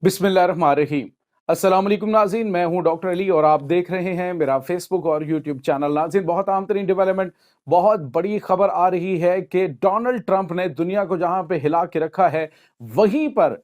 बिस्मिल्लाहिर्रहमानिर्रहीम। अस्सलाम वालेकुम नाज़रीन, मैं हूं डॉक्टर अली और आप देख रहे हैं मेरा फेसबुक और यूट्यूब चैनल। नाज़रीन, बहुत आम तरीन डेवलपमेंट, बहुत बड़ी खबर आ रही है कि डोनाल्ड ट्रंप ने दुनिया को जहां पे हिला के रखा है, वहीं पर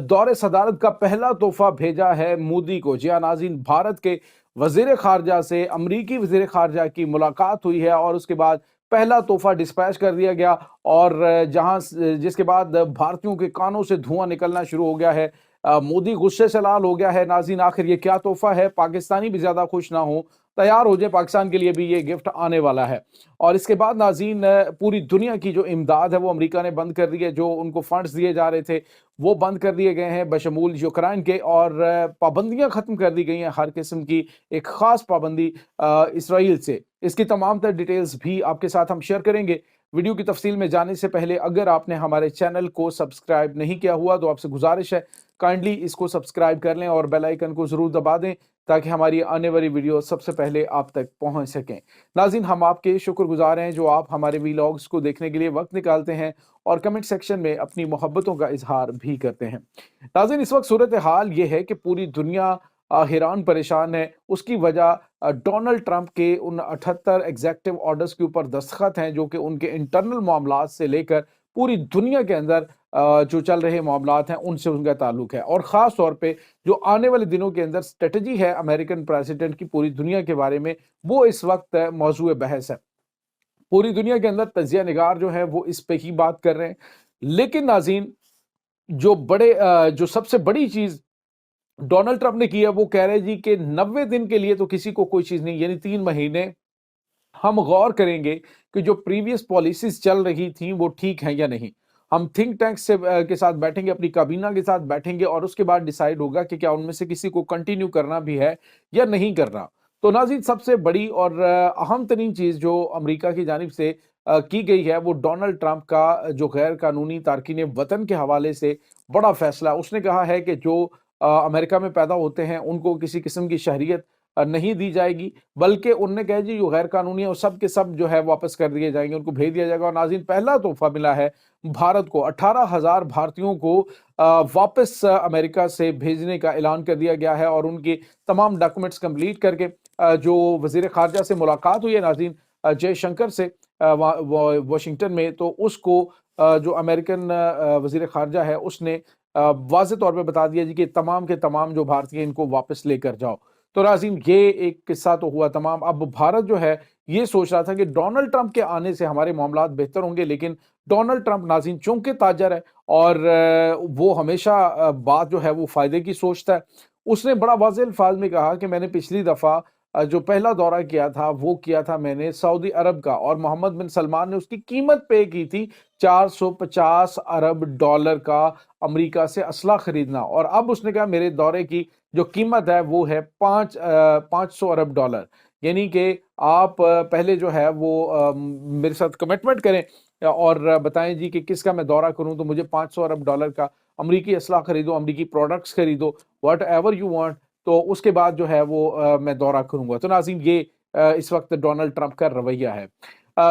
दौरे सदारत का पहला तोहफा भेजा है मोदी को। जी हाँ नाज़रीन, भारत के वजीर खारजा से अमरीकी वजीर खारजा की मुलाकात हुई है और उसके बाद पहला तोहफा डिस्पैच कर दिया गया। और जिसके बाद भारतीयों के कानों से धुआं निकलना शुरू हो गया है। मोदी गुस्से से लाल हो गया है। नाज़रीन, आखिर ये क्या तोहफा है? पाकिस्तानी भी ज्यादा खुश ना हो, तैयार हो जाए, पाकिस्तान के लिए भी ये गिफ्ट आने वाला है। और इसके बाद नाज़रीन, पूरी दुनिया की जो इमदाद है वो अमेरिका ने बंद कर दी है। जो उनको फंड्स दिए जा रहे थे वो बंद कर दिए गए हैं बशमूल यूक्रेन के, और पाबंदियां खत्म कर दी गई हैं, हर किस्म की एक खास पाबंदी इसराइल से। इसकी तमाम तर डिटेल्स भी आपके साथ हम शेयर करेंगे। वीडियो की तफसील में जाने से पहले अगर आपने हमारे चैनल को सब्सक्राइब नहीं किया हुआ तो आपसे गुजारिश है, काइंडली इसको सब्सक्राइब कर लें और बेल आइकन को जरूर दबा दें ताकि हमारी आने वाली वीडियो सबसे पहले आप तक पहुंच सकें। नाज़रीन, हम आपके शुक्रगुजार हैं जो आप हमारे वीलॉग्स को देखने के लिए वक्त निकालते हैं और कमेंट सेक्शन में अपनी मोहब्बतों का इजहार भी करते हैं। नाज़रीन, इस वक्त सूरत हाल ये है कि पूरी दुनिया हैरान परेशान है। उसकी वजह डोनाल्ड ट्रंप के उन 78 एग्जेक्टिव ऑर्डर्स के ऊपर दस्तखत हैं जो कि उनके इंटरनल मामलात से लेकर पूरी दुनिया के अंदर जो चल रहे मामलात हैं उनसे उनका ताल्लुक है। और ख़ास तौर पे जो आने वाले दिनों के अंदर स्ट्रेटजी है अमेरिकन प्रेसिडेंट की पूरी दुनिया के बारे में, वो इस वक्त मौजूए बहस है। पूरी दुनिया के अंदर तजिया निगार जो है वो इस पे ही बात कर रहे हैं। लेकिन नाज़रीन, जो सबसे बड़ी चीज़ डोनाल्ड ट्रंप ने की है वो कह रहे जी कि 90 दिन के लिए तो किसी को कोई चीज़ नहीं, यानी 3 महीने हम गौर करेंगे कि जो प्रीवियस पॉलिसीज चल रही थी वो ठीक हैं या नहीं। हम थिंक टैंक के साथ बैठेंगे, अपनी काबीना के साथ बैठेंगे और उसके बाद डिसाइड होगा कि क्या उनमें से किसी को कंटिन्यू करना भी है या नहीं करना। तो नाज़रीन, सबसे बड़ी और अहम तरीन चीज़ जो अमेरिका की जानिब से की गई है वो डोनाल्ड ट्रंप का जो गैर कानूनी तारकीन वतन के हवाले से बड़ा फैसला। उसने कहा है कि जो अमेरिका में पैदा होते हैं उनको किसी किस्म की शहरियत नहीं दी जाएगी, बल्कि उनने कहा जी जो गैर कानूनी है वो सब के सब जो है वापस कर दिए जाएंगे, उनको भेज दिया जाएगा। और नाज़रीन, पहला तोहफा मिला है भारत को, 18,000 भारतीयों को वापस अमेरिका से भेजने का ऐलान कर दिया गया है। और उनकी तमाम डॉक्यूमेंट्स कंप्लीट करके जो वजीर खारजा से मुलाकात हुई है नाज़रीन, जयशंकर से वाशिंगटन में, तो उसको जो अमेरिकन वजीर खारजा है उसने वाज़ेह तौर पे बता दिया जी कि तमाम के तमाम जो भारतीय इनको वापस लेकर जाओ। तो नाज़रीन, ये एक किस्सा तो हुआ तमाम। अब भारत जो है ये सोच रहा था कि डोनाल्ड ट्रंप के आने से हमारे मामलात बेहतर होंगे, लेकिन डोनाल्ड ट्रंप नाज़रीन चूंकि ताजर है और वो हमेशा बात जो है वो फायदे की सोचता है। उसने बड़ा वाज़ेह अल्फाज में कहा कि मैंने पिछली दफ़ा जो पहला दौरा किया था वो किया था मैंने सऊदी अरब का, और मोहम्मद बिन सलमान ने उसकी कीमत पे की थी 450 अरब डॉलर का अमेरिका से असला खरीदना। और अब उसने कहा मेरे दौरे की जो कीमत है वो है 500 अरब डॉलर। यानी कि आप पहले जो है वो मेरे साथ कमिटमेंट करें और बताएं जी कि किसका मैं दौरा करूं, तो मुझे 500 अरब डॉलर का अमरीकी असला खरीदो, अमरीकी प्रोडक्ट्स खरीदो, वट एवर यू वांट, तो उसके बाद जो है वो मैं दौरा करूंगा। तो नाज़रीन, ये इस वक्त डोनाल्ड ट्रंप का रवैया है।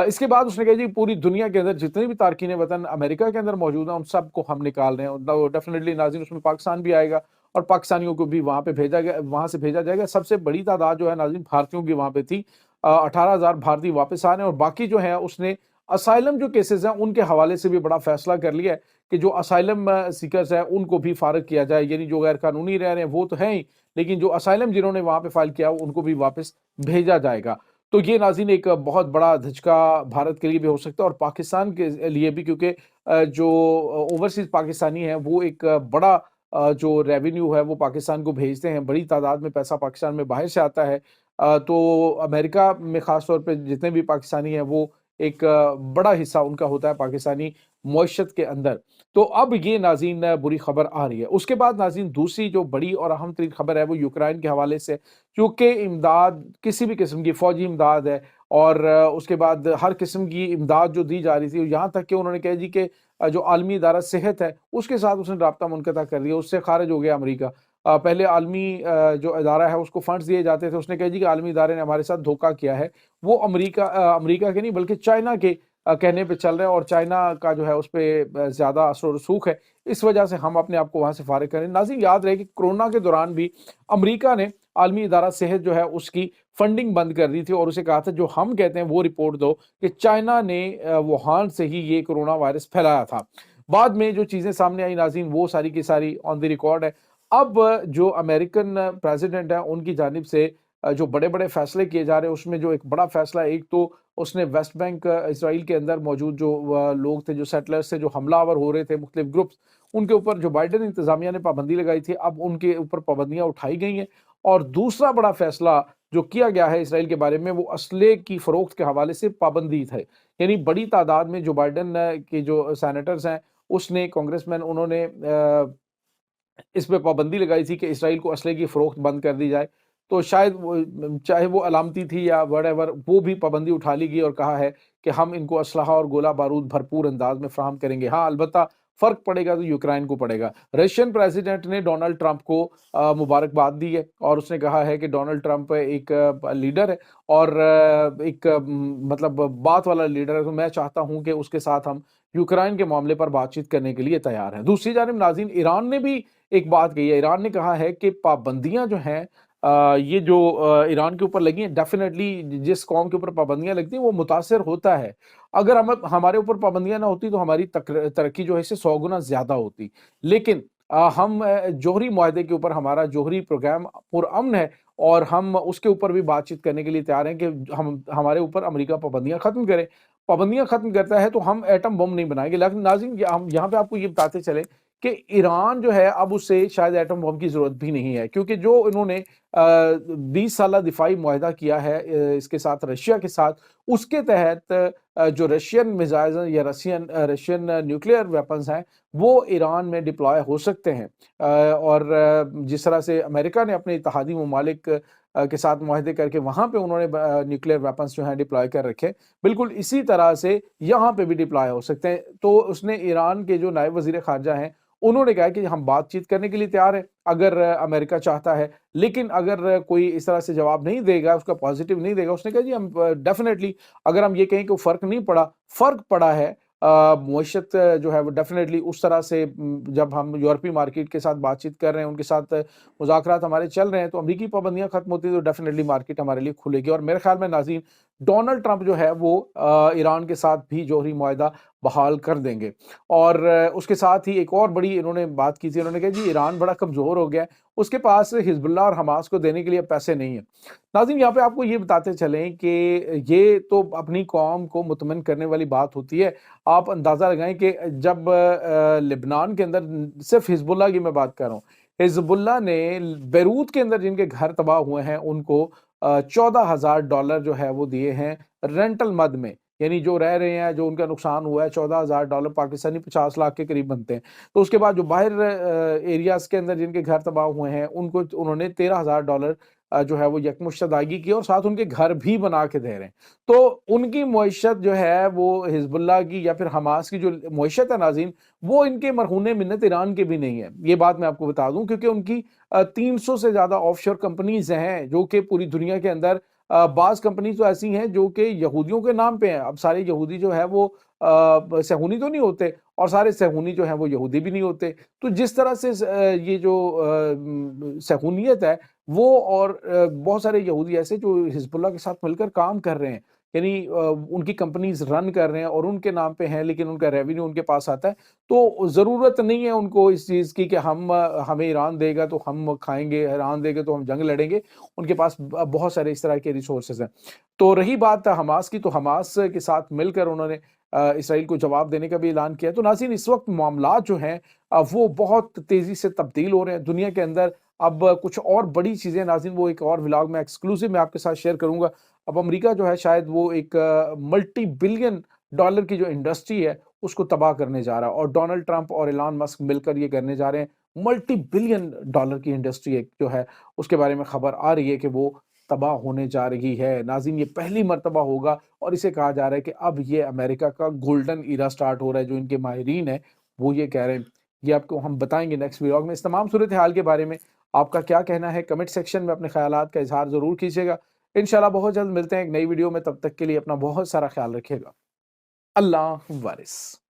इसके बाद उसने कहा जी पूरी दुनिया के अंदर जितने भी तारकीन वतन अमेरिका के अंदर मौजूद हैं उन सबको हम निकाल रहे हैं। डेफिनेटली नाज़रीन, उसमें पाकिस्तान भी आएगा और पाकिस्तानियों को भी वहां पे भेजा गया, वहां से भेजा जाएगा। सबसे बड़ी तादाद जो है नाज़रीन भारतीयों की वहां पे थी। 18,000 भारतीय वापस आ रहे हैं और बाकी जो है उसने असाइलम जो केसेस हैं उनके हवाले से भी बड़ा फैसला कर लिया है कि जो असाइलम सीकर्स है उनको भी फारग किया जाए। यानी जो गैर कानूनी रह रहे हैं वो तो है ही, लेकिन जो असाइलम जिन्होंने वहां पे फाइल किया उनको भी वापस भेजा जाएगा। तो ये नाज़रीन एक बहुत बड़ा धचका भारत के लिए भी हो सकता है और पाकिस्तान के लिए भी, क्योंकि जो ओवरसीज पाकिस्तानी है वो एक बड़ा जो रेवेन्यू है वो पाकिस्तान को भेजते हैं, बड़ी तादाद में पैसा पाकिस्तान में बाहर से आता है। तो अमेरिका में ख़ास तौर पे जितने भी पाकिस्तानी हैं वो एक बड़ा हिस्सा उनका होता है पाकिस्तानी मईशत के अंदर। तो अब ये नाज़रीन बुरी खबर आ रही है। उसके बाद नाज़रीन दूसरी जो बड़ी और अहम तरीन खबर है वो यूक्रेन के हवाले से, क्योंकि इमदाद किसी भी किस्म की फ़ौजी इमदाद है और उसके बाद हर किस्म की इमदाद जो दी जा रही थी, यहाँ तक कि उन्होंने कहा जी कि जो आलमी इदारा सेहत है उसके साथ उसने राब्ता मुनक़ता कर दिया, उससे खारिज हो गया अमरीका। पहले आलमी जो इदारा है उसको फंड्स दिए जाते थे, उसने कहा जी कि आलमी इदारे ने हमारे साथ धोखा किया है। वो अमरीका के नहीं बल्कि चाइना के कहने पे चल रहे हैं और चाइना का जो है उस पे ज़्यादा असर और रसूख है। इस वजह से हम अपने आप को वहाँ से फ़ारिग करें। नाज़रीन, याद रहे कि कोरोना के दौरान भी अमेरिका ने आलमी इदारा सेहत जो है उसकी फंडिंग बंद कर दी थी और उसे कहा था जो हम कहते हैं वो रिपोर्ट दो कि चाइना ने वुहान से ही ये कोरोना वायरस फैलाया था। बाद में जो चीज़ें सामने आई नाज़रीन, वो सारी की सारी ऑन द रिकॉर्ड है। अब जो अमेरिकन प्रेसिडेंट है उनकी जानिब से जो बड़े-बड़े फैसले किए जा रहे हैं उसमें जो एक बड़ा फैसला है, एक तो उसने वेस्ट बैंक इज़राइल के अंदर मौजूद जो लोग थे, जो सेटलर्स थे, जो हमलावर हो रहे थे मुख्तलिफ ग्रुप्स, उनके ऊपर जो बाइडेन इंतज़ामिया ने पाबंदी लगाई थी, अब उनके ऊपर पाबंदियाँ उठाई गई हैं। और दूसरा बड़ा फैसला जो किया गया है इसराइल के बारे में, वो असले की फ़रोख्त के हवाले से पाबंदी है। यानी बड़ी तादाद में जो बाइडेन के जो सेनेटर्स हैं, उसने कांग्रेसमैन उन्होंने इस पे पाबंदी लगाई थी कि इसराइल को असले की फ़रोख्त बंद कर दी जाए। तो शायद वो चाहे वो अलामती थी या व्हाटएवर, वो भी पाबंदी उठा ली गई और कहा है कि हम इनको असलहा और गोला बारूद भरपूर अंदाज में फ़राहम करेंगे। हाँ, अलबत्ता फ़र्क पड़ेगा तो यूक्रेन को पड़ेगा। रशियन प्रेसिडेंट ने डोनाल्ड ट्रंप को मुबारकबाद दी है और उसने कहा है कि डोनाल्ड ट्रंप एक लीडर है और एक मतलब बात वाला लीडर है, तो मैं चाहता हूँ कि उसके साथ हम यूक्रेन के मामले पर बातचीत करने के लिए तैयार हैं। दूसरी जानिब नाज़रीन, ईरान ने भी एक बात कही है। ईरान ने कहा है कि पाबंदियाँ जो हैं ये जो ईरान के ऊपर लगी हैं, डेफ़िनेटली जिस कौम के ऊपर पाबंदियाँ लगती हैं वो मुतासिर होता है। अगर हम हमारे ऊपर पाबंदियाँ ना होती तो हमारी तरक्की जो है इससे 100 गुना ज़्यादा होती। लेकिन हम जौहरी मुआहदे के ऊपर हमारा जौहरी प्रोग्राम पुरअमन है और हम उसके ऊपर भी बातचीत करने के लिए तैयार हैं कि हम हमारे ऊपर अमेरिका पाबंदियाँ ख़त्म करे। पाबंदियाँ ख़त्म करता है तो हम एटम बम नहीं बनाएँगे। लेकिन नाज़रीन, हम यहाँ पे आपको ये बताते चलें कि ईरान जो है अब उसे शायद एटम बम की ज़रूरत भी नहीं है, क्योंकि जो इन्होंने 20 साला दिफ़ाई मुआहदा किया है इसके साथ, रशिया के साथ, उसके तहत जो रशियन मिसाइल्स हैं या रशियन न्यूक्लियर वेपन्स हैं, वो ईरान में डिप्लॉय हो सकते हैं। और जिस तरह से अमेरिका ने अपने इत्तेहादी ममालिक के साथ मुआहदे करके वहाँ पे उन्होंने न्यूक्लियर वेपन्स जो हैं डिप्लॉय कर रखे, बिल्कुल इसी तरह से यहाँ पे भी डिप्लॉय हो सकते हैं। तो उसने ईरान के जो नायब वज़ीर ख़ारजा हैं, उन्होंने कहा कि हम बातचीत करने के लिए तैयार हैं, अगर अमेरिका चाहता है। लेकिन अगर कोई इस तरह से जवाब नहीं देगा, उसका पॉज़िटिव नहीं देगा, उसने कहा जी हम डेफ़िनेटली, अगर हम ये कहें कि फ़र्क नहीं पड़ा, फ़र्क पड़ा है। मईशत जो है वो डेफ़िनेटली उस तरह से जब हम यूरोपीय मार्केट के साथ बातचीत कर रहे हैं, उनके साथ मुज़ाकरात हमारे चल रहे हैं, तो अमरीकी पाबंदियाँ ख़त्म होती हैं तो डेफ़िनेटली मार्केट हमारे लिए खुलेगी। और मेरे ख़्याल में नाज़रीन, डोनाल्ड ट्रंप जो है वो ईरान के साथ भी जौहरी मुआहदा बहाल कर देंगे। और उसके साथ ही एक और बड़ी इन्होंने बात की थी, उन्होंने कहा जी ईरान बड़ा कमज़ोर हो गया है, उसके पास हिज़्बुल्लाह और हमास को देने के लिए पैसे नहीं हैं। नाज़रीन, यहाँ पे आपको ये बताते चलें कि ये तो अपनी कौम को मुतमईन करने वाली बात होती है। आप अंदाज़ा लगाएँ कि जब लेबनान के अंदर, सिर्फ़ हिज़्बुल्लाह की मैं बात कर रहा हूँ, हिज़्बुल्लाह ने बैरूत के अंदर जिनके घर तबाह हुए हैं उनको $14,000 जो है वो दिए हैं रेंटल मद में। यानी जो रह रहे हैं, जो उनका नुकसान हुआ है, $14,000 पाकिस्तानी 50 लाख के करीब बनते हैं। तो उसके बाद जो बाहर एरियाज़ के अंदर जिनके घर तबाह हुए हैं, उनको उन्होंने $13,000 जो है वो यकमुश्त अदायगी की और साथ उनके घर भी बना के दे रहे हैं। तो उनकी मईशत जो है वो हिज़्बुल्लाह की या फिर हमास की जो मईशत है नाज़रीन, वो इनके मरहूने मिन्नत ईरान के भी नहीं है। ये बात मैं आपको बता दूँ, क्योंकि उनकी 300 से ज़्यादा ऑफशोर कंपनीज़ हैं जो कि पूरी दुनिया के अंदर, बाज़ कंपनीज़ तो ऐसी हैं जो कि यहूदियों के नाम पे हैं। अब सारे यहूदी जो है वो सहूनी तो नहीं होते और सारे सहूनी जो हैं वो यहूदी भी नहीं होते। तो जिस तरह से ये जो सहूनियत है वो, और बहुत सारे यहूदी ऐसे जो हिज़्बुल्लाह के साथ मिलकर काम कर रहे हैं, यानी उनकी कंपनीज़ रन कर रहे हैं और उनके नाम पे हैं, लेकिन उनका रेवेन्यू उनके पास आता है। तो ज़रूरत नहीं है उनको इस चीज़ की कि हमें ईरान देगा तो हम खाएँगे, ईरान देगा तो हम जंग लड़ेंगे। उनके पास बहुत सारे इस तरह के रिसोर्सेज़ हैं। तो रही बात हमास की, तो हमास के साथ मिलकर उन्होंने इसराइल को जवाब देने का भी ऐलान किया। तो नाज़रीन, इस वक़्त मामलात जो हैं वो बहुत तेज़ी से तब्दील हो रहे हैं दुनिया के अंदर। अब कुछ और बड़ी चीज़ें नाज़रीन, वो एक और व्लॉग में एक्सक्लूसिव मैं आपके साथ शेयर करूँगा। अब अमेरिका जो है शायद वो एक मल्टी बिलियन डॉलर की जो इंडस्ट्री है उसको तबाह करने जा रहा है, और डोनाल्ड ट्रंप और एलन मस्क मिलकर ये करने जा रहे हैं। मल्टी बिलियन डॉलर की इंडस्ट्री एक जो है उसके बारे में खबर आ रही है कि वो तबाह होने जा रही है। नाज़रीन, ये पहली मर्तबा होगा और इसे कहा जा रहा है कि अब ये अमेरिका का गोल्डन ईरा स्टार्ट हो रहा है, जो इनके माहिरीन हैं वो ये कह रहे हैं। ये आपको हम बताएंगे नेक्स्ट व्लॉग में। इस तमाम सूरत हाल के बारे में आपका क्या कहना है, कमेंट सेक्शन में अपने ख्यालात का इजहार ज़रूर कीजिएगा। इंशाल्लाह बहुत जल्द मिलते हैं एक नई वीडियो में, तब तक के लिए अपना बहुत सारा ख्याल रखिएगा। اللہ وارث.